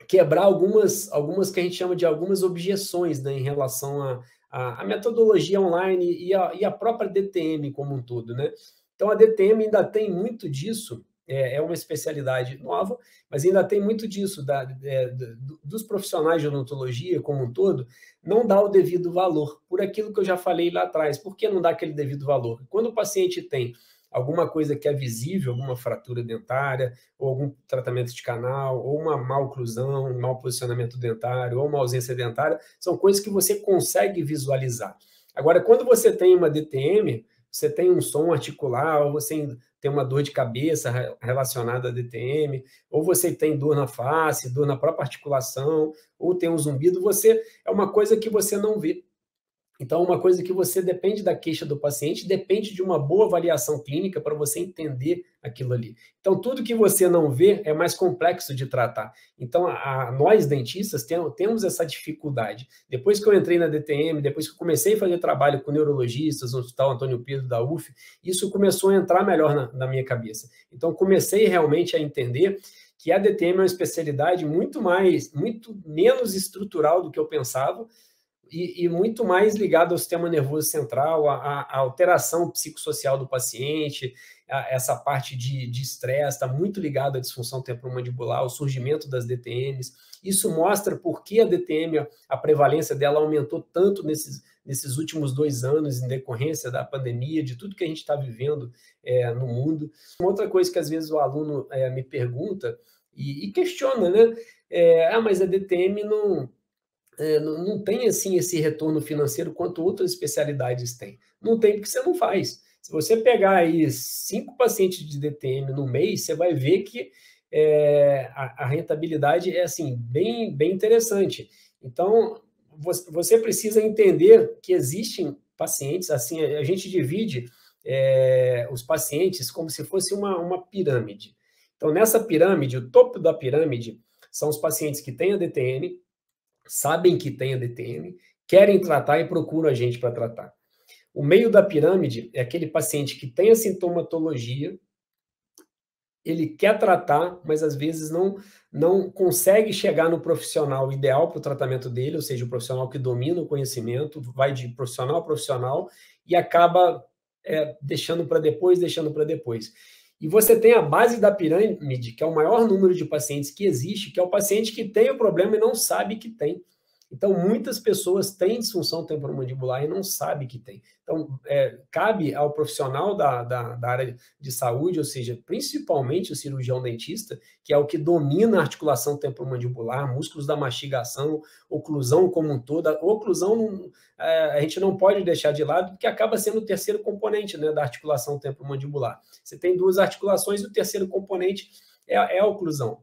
quebrar algumas que a gente chama de algumas objeções, né, em relação à metodologia online e a própria DTM como um todo, né? Então, a DTM ainda tem muito disso, é uma especialidade nova, mas ainda tem muito disso, dos profissionais de odontologia como um todo, não dá o devido valor, por aquilo que eu já falei lá atrás. Por que não dá aquele devido valor? Quando o paciente tem alguma coisa que é visível, alguma fratura dentária, ou algum tratamento de canal, ou uma mal oclusão, um mau posicionamento dentário, ou uma ausência dentária, são coisas que você consegue visualizar. Agora, quando você tem uma DTM, você tem um som articular, ou você tem uma dor de cabeça relacionada à DTM, ou você tem dor na face, dor na própria articulação, ou tem um zumbido, é uma coisa que você não vê. Então, uma coisa que você depende da queixa do paciente, depende de uma boa avaliação clínica para você entender aquilo ali. Então, tudo que você não vê é mais complexo de tratar. Então, nós dentistas temos essa dificuldade. Depois que eu entrei na DTM, depois que eu comecei a fazer trabalho com neurologistas no Hospital Antônio Pedro da UF, isso começou a entrar melhor na minha cabeça. Então, comecei realmente a entender que a DTM é uma especialidade muito menos estrutural do que eu pensava, e muito mais ligado ao sistema nervoso central, à alteração psicossocial do paciente, essa parte de estresse está muito ligado à disfunção temporomandibular, ao surgimento das DTMs. Isso mostra por que a DTM, a prevalência dela aumentou tanto nesses últimos 2 anos, em decorrência da pandemia, de tudo que a gente está vivendo no mundo. Uma outra coisa que às vezes o aluno me pergunta e questiona, né? Mas a DTM não tem assim esse retorno financeiro quanto outras especialidades têm. Não tem porque você não faz. Se você pegar aí 5 pacientes de DTM no mês, você vai ver que a rentabilidade é assim bem interessante. Então, você precisa entender que existem pacientes, assim, a gente divide os pacientes como se fosse uma pirâmide. Então, nessa pirâmide, o topo da pirâmide são os pacientes que têm a DTM, sabem que tem a DTM, querem tratar e procuram a gente para tratar. O meio da pirâmide é aquele paciente que tem a sintomatologia, ele quer tratar, mas às vezes não consegue chegar no profissional ideal para o tratamento dele, ou seja, o profissional que domina o conhecimento, vai de profissional a profissional e acaba deixando para depois. E você tem a base da pirâmide, que é o maior número de pacientes que existe, que é o paciente que tem o problema e não sabe que tem. Então, muitas pessoas têm disfunção temporomandibular e não sabem que tem. Então, cabe ao profissional da área de saúde, ou seja, principalmente o cirurgião dentista, que é o que domina a articulação temporomandibular, músculos da mastigação, oclusão como um todo. A oclusão a gente não pode deixar de lado, porque acaba sendo o terceiro componente, né, da articulação temporomandibular. Você tem 2 articulações e o terceiro componente é a oclusão.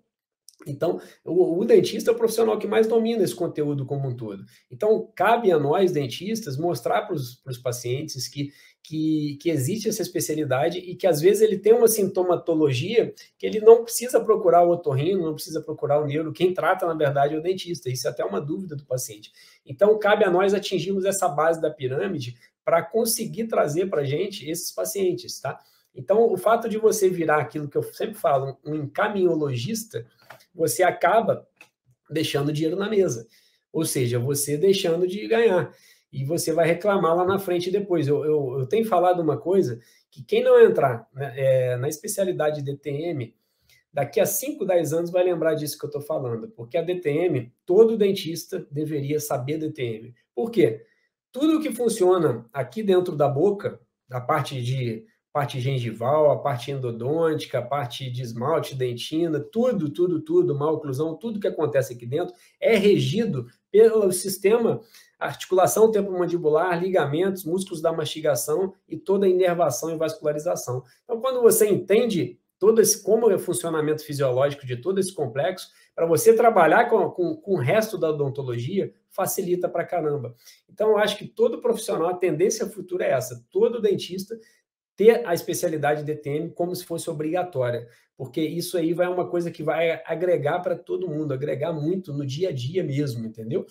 Então, o dentista é o profissional que mais domina esse conteúdo como um todo. Então, cabe a nós, dentistas, mostrar para os pacientes que existe essa especialidade e que, às vezes, ele tem uma sintomatologia que ele não precisa procurar o otorrino, não precisa procurar o neuro. Quem trata, na verdade, é o dentista. Isso é até uma dúvida do paciente. Então, cabe a nós atingirmos essa base da pirâmide para conseguir trazer para a gente esses pacientes, tá? Então, o fato de você virar aquilo que eu sempre falo, um encaminhologista, você acaba deixando dinheiro na mesa. Ou seja, você deixando de ganhar. E você vai reclamar lá na frente depois. Eu tenho falado uma coisa, que quem não entrar na especialidade DTM, daqui a 5, 10 anos vai lembrar disso que eu estou falando. Porque a DTM, todo dentista deveria saber DTM. Por quê? Tudo que funciona aqui dentro da boca, a parte gengival, a parte endodôntica, a parte de esmalte, dentina, tudo, maloclusão, tudo que acontece aqui dentro é regido pelo sistema articulação temporomandibular, ligamentos, músculos da mastigação e toda a inervação e vascularização. Então, quando você entende como é o funcionamento fisiológico de todo esse complexo, para você trabalhar com o resto da odontologia, facilita para caramba. Então, eu acho que todo profissional, a tendência futura é essa, todo dentista ter a especialidade DTM como se fosse obrigatória, porque isso aí vai uma coisa que vai agregar para todo mundo, agregar muito no dia a dia mesmo, entendeu?